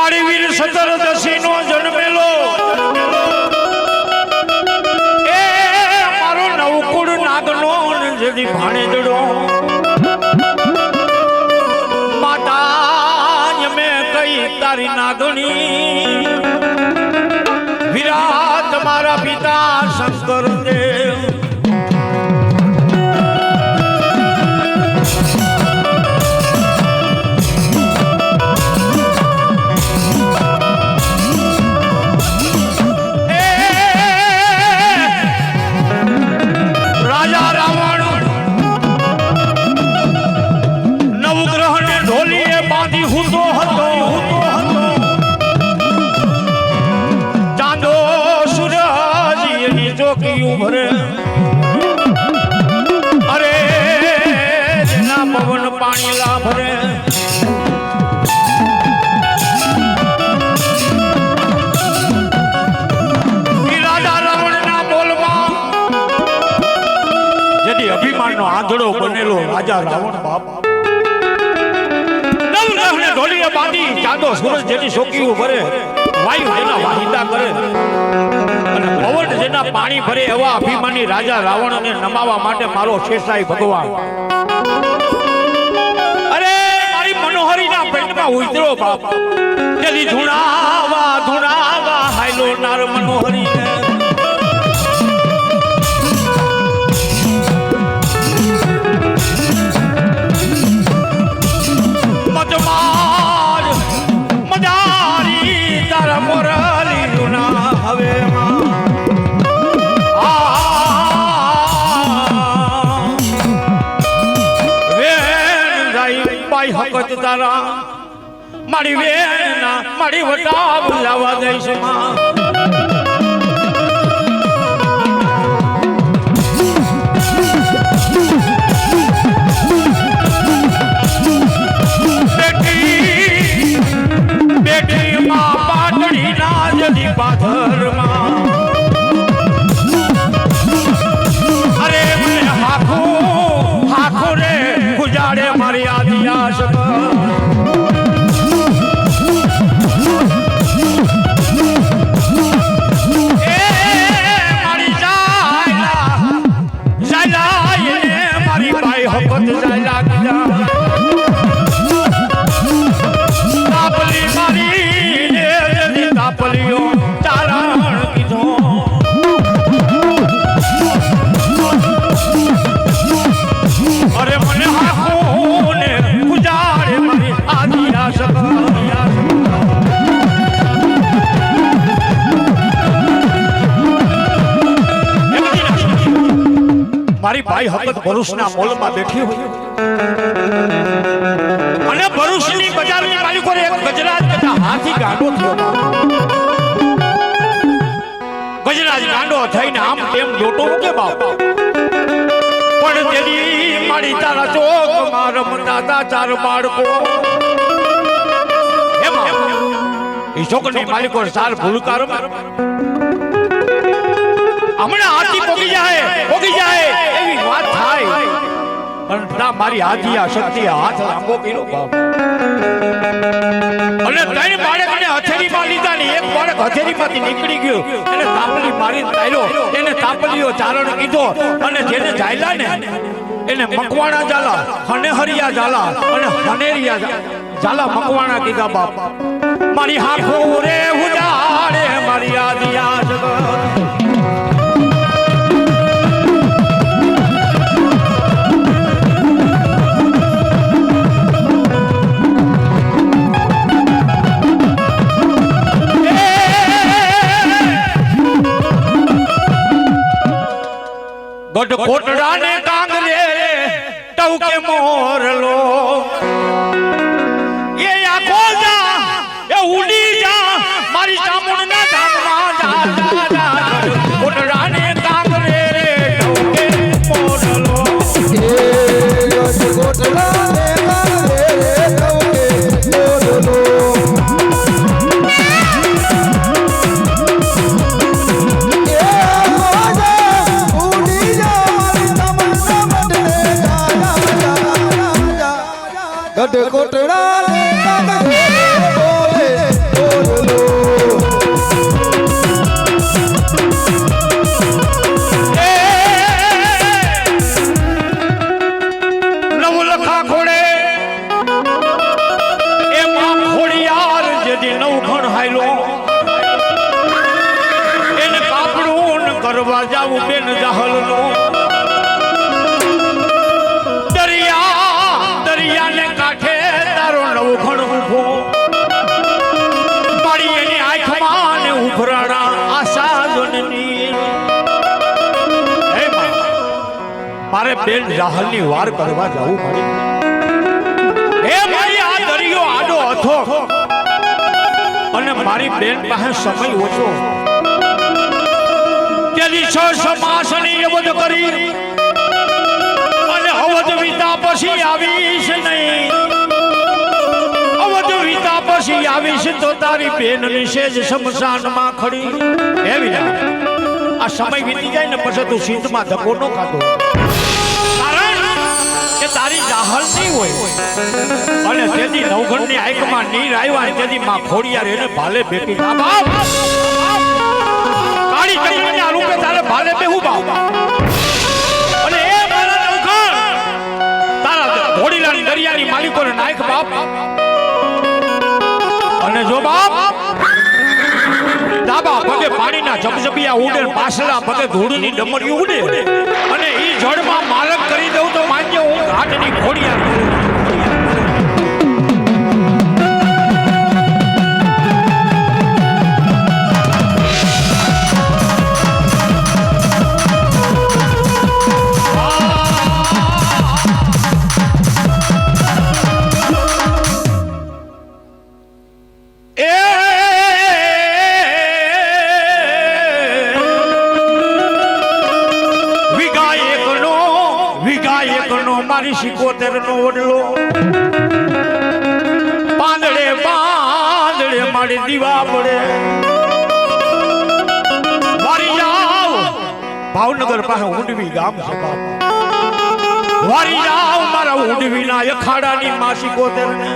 મારી વીર સતરદશી નો જન્મેલો એ મારો નવકુળ નાગનો જેથી ભાણેજડો માતા મેં કઈ તારી નાગણી વિરાટ મારા પિતા શંકર દેવ ભરે અરે જેના પવન પાણી લા ભરે રાજા રાવણ ના બોલમાં જેથી અભિમાન નો આંધળો બનેલો રાજા રાવણ બાપ નવગ્રહને ઢોલીએ બાંધી ચાંદો સૂરજ જેની શોકીઓ ભરે વાયુ જેના વાહિંદા કરે અને પવન જેના પાણી ભરે એવા અભિમાની રાજા રાવણને નમાવા માટે મારો શેષાઈ ભગવાન અરે મારી મનોહરીના પેટમાં ઉતરો બાપ તેલી ધુણાવા હાયલો નાર મનોહરી મજમાર મજારી તારા મોરલી લુના હવે હકત તારા મારી વેના મારી વટા બોલાવા દઈશ માં બેટી માં પાટડી ના જલી પાથર માં અરે મને હાખો રે ગુજાડે મારી આદિયાશ મારી ભાઈ હકત ભરૂચના મોલમાં બેઠી હોય અને ભરૂચની બજારની માલિકો એક ગજરાજ કથા હાથી ગાંડો થયો ગજરાજ ગાંડો થઈને આમ તેમ લોટો કે બાપ પણ તેની મારી તારા ચોકમાં રમતા હતા ચાર બાળકો એમાં એ ચોકની માલિકો ચાર ભૂલકાર હમણાં હાથી પોગી જાય એવી વાત થાય પણ ના મારી હાથી આ શક્તિ હાથ લાંબો કર્યો બાપ અને ત્રણ બાળકને હથેળીમાં લીધા ને એક બાળક હથેળીમાંથી નીકળી ગયો એને તાપલી મારી તાર્યો એને તાપલીઓ ચારણ કીધો અને જેને જાયલા ને એને મકવાણા ઝાલા હનેહરિયા ઝાલા અને હનેરિયા ઝાલા મકવાણા કીધા બાપ મારી હાખો રે ઉજાડે મારી આદિયા જગત ગઢ કોટડા ને કાંગરે ટવકે મોરલો એ આખો જા એ ઉડી જા મારી ચામુંડના ધામમાં જા કોટડા ને કાંગરે ટવકે મોરલો એ ગઢ કોટડા ને કાંગરે ટવકે મોરલો કરવા જાવું બેન જાહલનું દરિયાને કાંઠે તારો નવઘણ ઊભો મારી એની આંખમાં ને ઉભરાણા આશા જોનની હે મારે બેન જાહલની વાર કરવા જાવું પડે હે મારી આ દરિયો આડો હતો અને મારી બેન પાસે સમય ઓછો તેથી છ સમાસની અવધ કરી અને અવધ વીતા પછી આવીશ નહીં અવધ વીતા પછી આવીશ તો તારી બેન નિશેજ શમશાનમાં ખડી એવી આ સમય વીતી જાય ને પછી તું સિંધમાં ધક્કો ન ખાતો કારણ કે તારી જાહલ નહીં હોય અને તેથી નવઘણની આંખમાં નીર આવ્યા તેથી માં ખોડિયાર એને ભાલે બેટી ના બાપ કાળી કરીને આ રૂપે તારે ભાલે બેહું બાપ અને એ મારા નવઘણ તારા ઘોડીલાની દરિયાની માલિકોને નાયક બાપ અને જો બાપ દાબા પગે પાણીના જબજબિયા ઉડે પાછલા પગે ધૂળની ડમરી ઉડે અને ઈ જળમાં માલક કરી દઉં તો માન્ય હું ઘાટની ખોડિયાર મારી 75 નો ઓડલો પાંદડે પાંદડે મારી દીવા પડે વારી જાવ ભાવનગર પાસે ઉડવી ગામ છે વારી જાવ મારા ઉડવીના અખાડાની માં 75 ને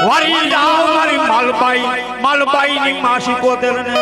વારી જાવ મારી માલબાઈની માં 75 ને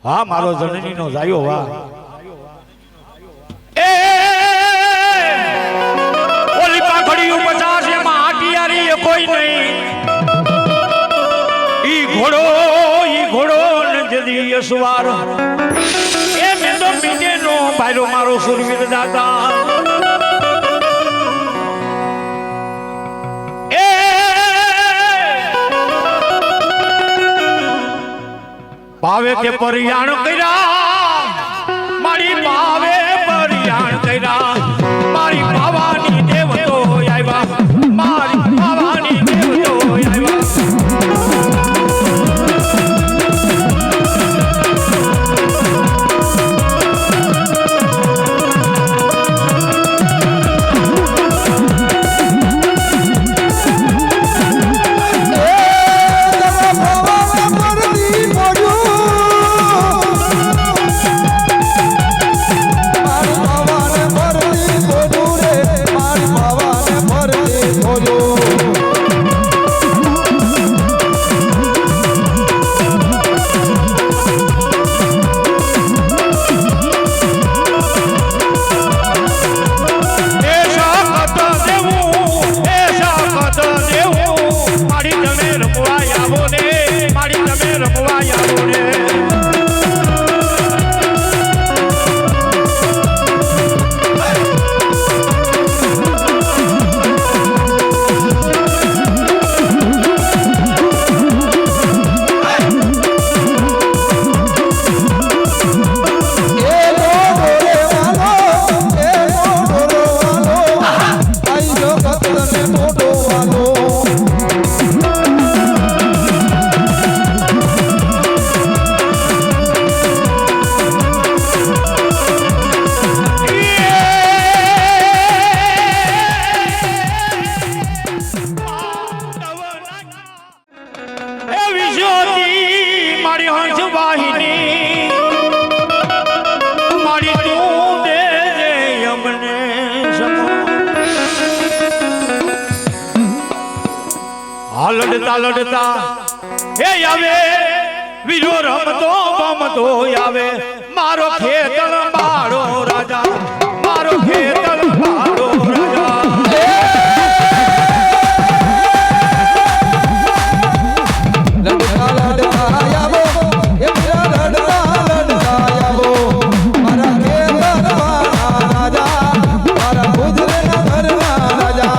હા મારો જનનીનો જાયો વાહ એ ઓલી પાઘડી 50 એમાં આટિયારી કોઈ નહીં ઈ ઘોડો ને જદી અસવાર એ મેં તો મીડેનો ભાઈરો મારો સુરવીર દાદા ભાવે કે પરિયાણ કર્યા મારી ભાવે પરિયાણ કર્યા મારી ભાવાની દેવતો આવ્યા મારી ભાવાની દેવતો આવ્યા યમને લડતા લડતા હે આવે વીરો રમતો બમતો આવે મારો ખેતર બાળો રાજા મારો ખેતર બાળો રાજા લડતા લડતા આવો એ લડતા લડતા આવો મારા ખેતર બાળા રાજા મારા ગુજરાતના ઘરના રાજા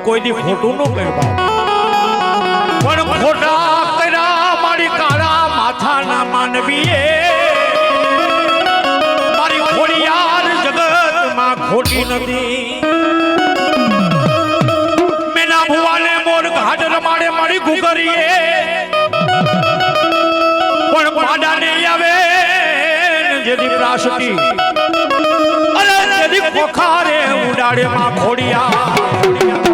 કોઈ દી ખોટું ન કરવા પણ ખોટા કર્યા મારી કાળા માથાના માનવીએ મારી ખોડિયાર જગતમાં ખોટી નથી મેના ભુવાને મોર ઘાટ રમાડે મારી ઘુઘરીએ પણ પાડાને આવે જેથી પ્રાસટી અરે જેથી ખોખારે ઉડાડે માં ખોડિયા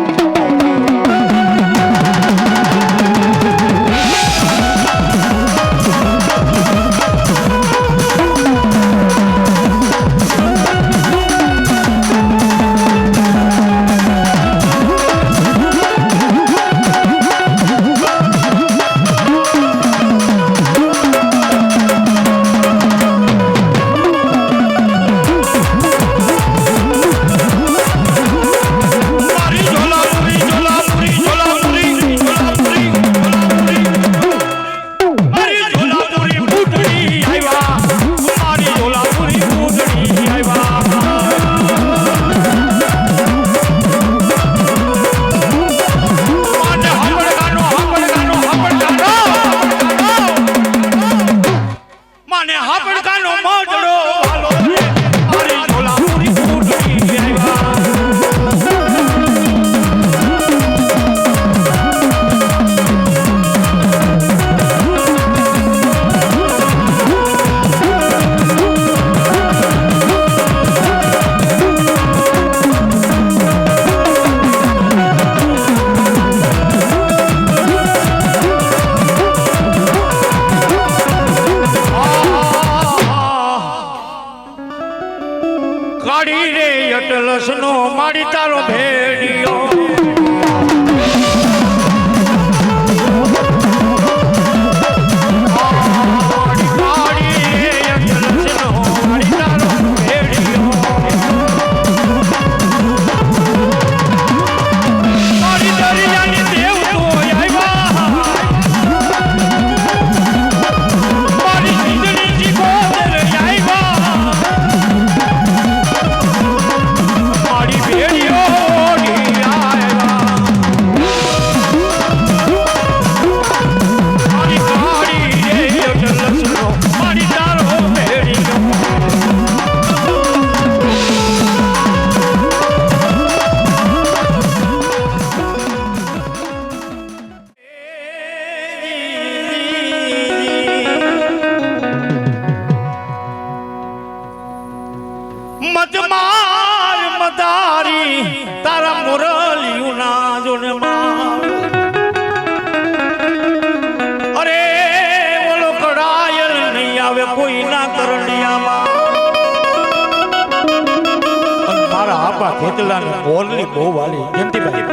ખેતલા મોરલી બહુ વાલી જયંતિભાઈ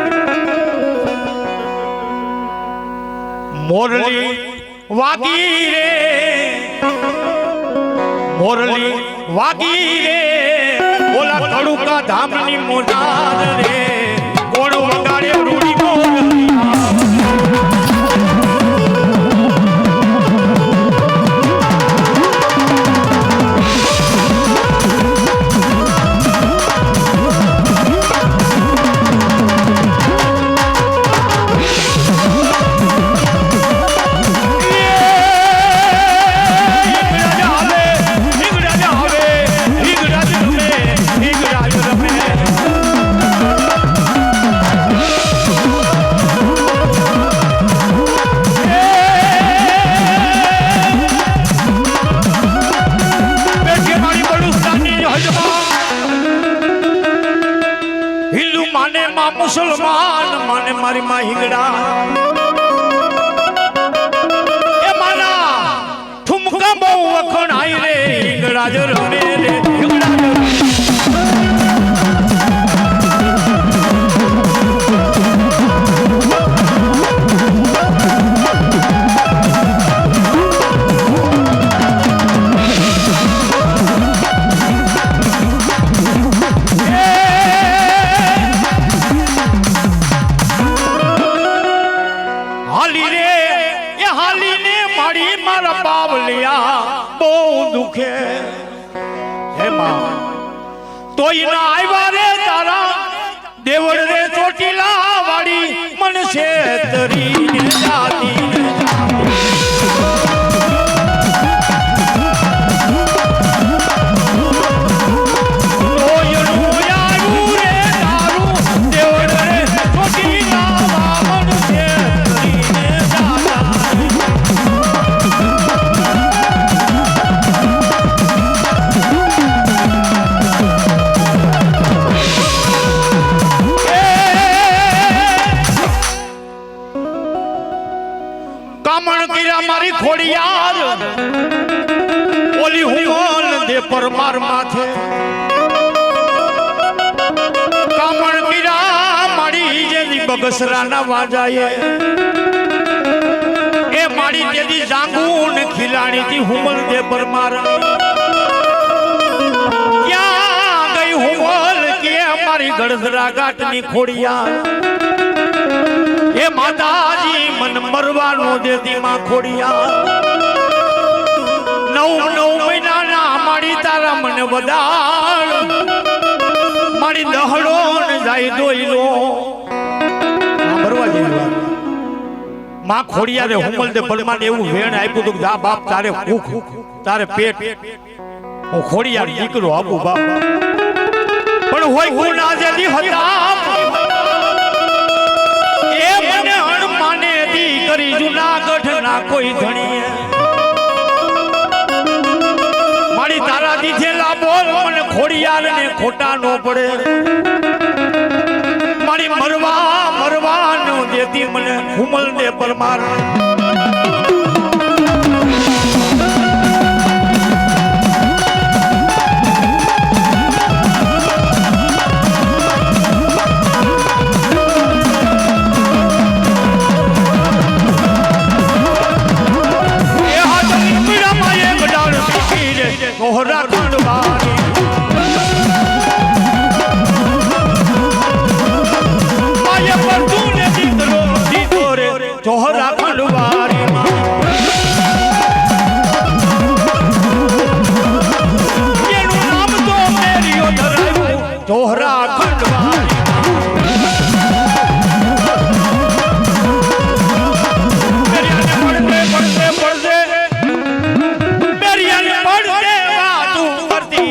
મોરલી વાગી રે મોરલી વાગી રે ઓલા કડુકા ધામની મોજાર રે કોણ વગાડે રૂડી મોરલી મુસલમાન માને મારી માં હિંગડા એ મારા ઠુમકા બહુ વખણાય રે હિંગડા જ રમે રે હિંગડા જ રમે તોય ના આવ્યા રે તારા દેવળ રે ચોટીલા વાળી મન છે તરીને જાતી મારી ખોડિયાર ઓલી હુમલ દે પરમાર માથે કામણ મીરા માડી જેની બગસરા ના વાજાએ એ માડી જેની જાંગુન ખીલાણી થી હુમલ દે પરમાર ક્યાં ગઈ હુમલ કે મારી ગળધરા ગાંઠની ખોડિયાર એ માતાજી મન મરવાનો દેતી માં ખોડિયા 9 મહિનાના માડી તારા મને વધાળ મારી દહડો ને જાય દોઈલો મરવા જેવી વાત માં ખોડિયારે હુમલ દે પરમાને એવું વેણ આપ્યું તો જા બાપ તારે ભૂખ તારે પેટ હું ખોડિયાર દીકરો આપું બાપ પણ હોય ગુના જેથી હતા મને હણમાને દી કરી જુનાગઢ ના કોઈ ધણીએ મારી તારા દીધેલા બોલ મને ખોડિયાર ને ખોટા નો પડે મારી મરવા નો દેતી મને હુમલ દે પરમાર ચોહરા ખંડવારી માય પર તુને દીધો રે ચોહરા ખંડવારી એનું નામ તો મેરીઓ ધરાયું ચોહરા ખંડવારી પડશે મેરિયાને પડશે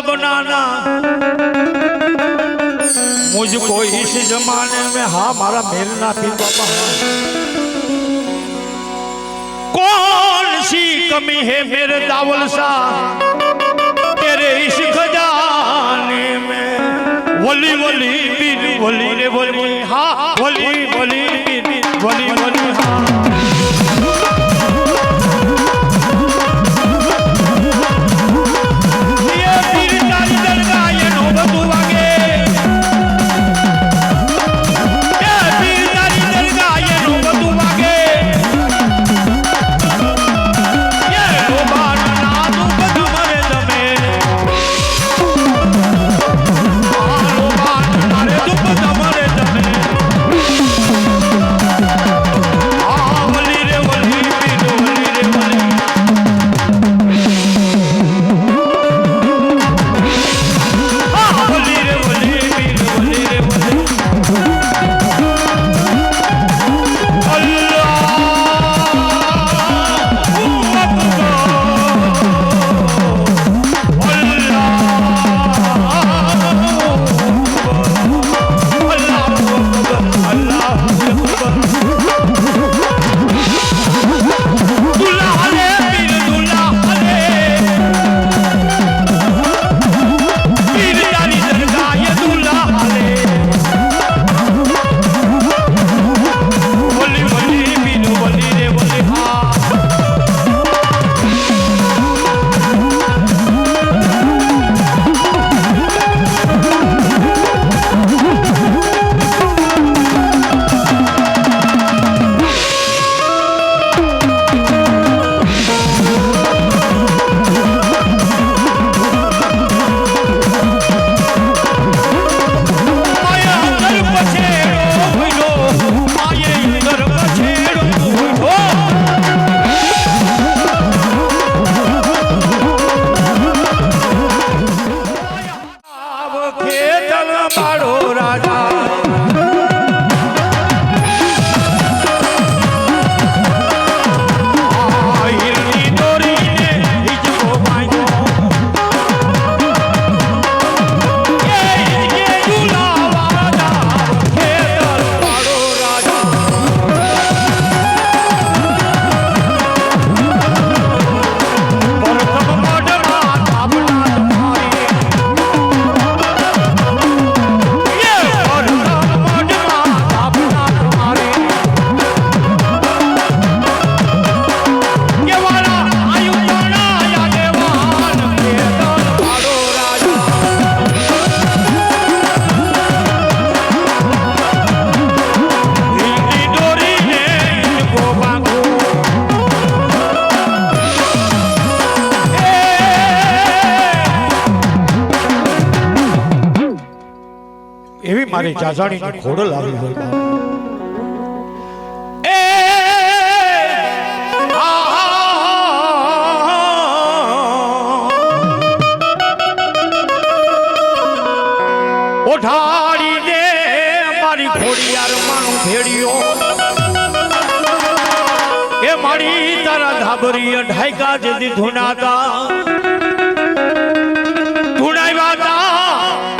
बनाना मुझको इस जमाने में हाँ मारा मेलना पीर बाबा कौन सी कमी है मेरे दावल सा तेरे इस खजाने में वली वली पीर वली रे वली हाँ वली वली पीर वली वली हाँ ये पीर तारी दरगाह ये नौबत वागे ये पीर तारी दरगाह ये नौबत वागे ये नौबान नादू बदमरे दमे नौबान नारे दुप दमरे दमे वली रे वली पीर वली रे वली वली रे वली पीर वली रे वली એવી મારી જાજાણીની ખોડલ આવી હોય એ ઓઢાડી દે મારી ખોડિયાર માનો ભેડિયો એ મારી તારા ધાબરી ઢાઈકા જદી ધુનાતા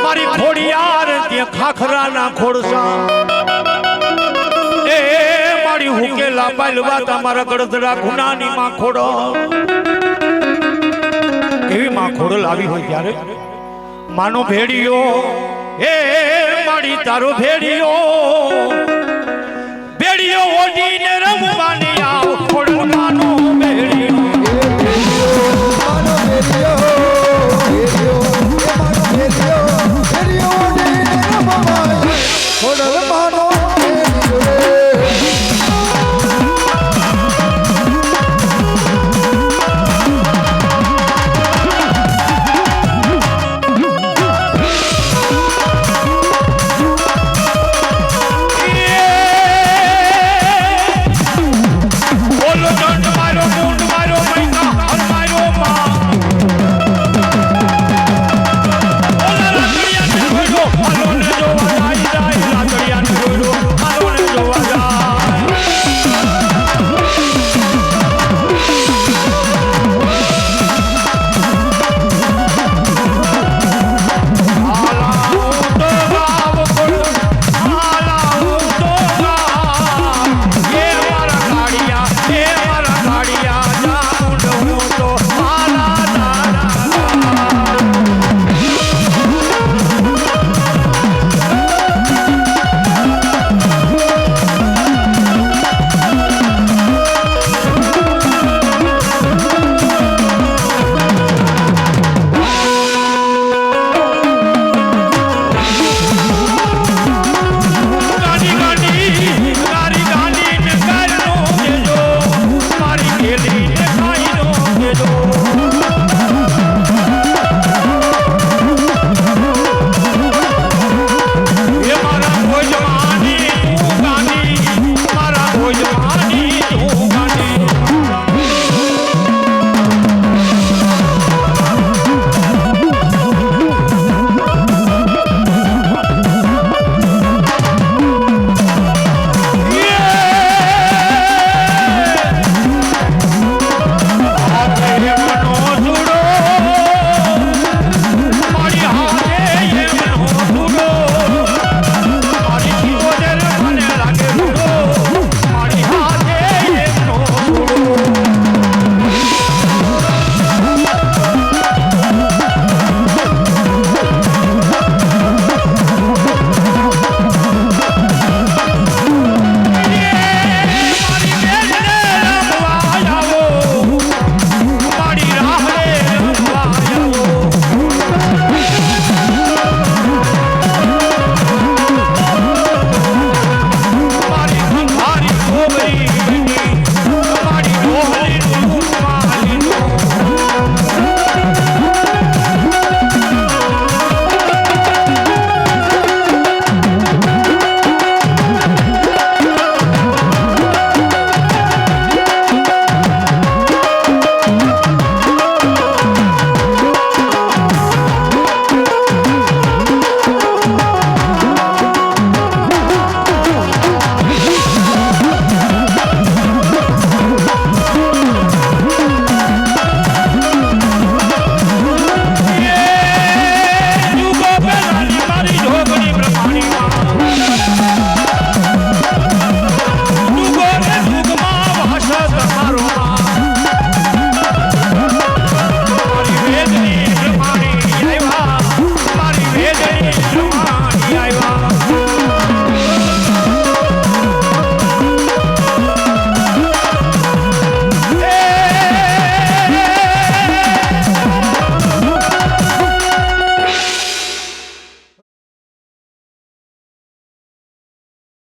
મારી ખોડિયાર ત્યાં ખાખરાના ખોડસા એ મારી હુકેલા પાલવા તમારા ગળદરા ગુનાની માં ખોડો એવી માં ખોડલ આવી હોય ત્યારે માનો ભેડિયો એ મારી તારો ભેડિયો ભેડિયો ઓડીને રમવાની આવ ખોડલ માનો ભેડિયો માનો ભેડિયો ભેડિયો માનો ભેડિયો ભેડિયો ઓડીને રમવાની ખોડલ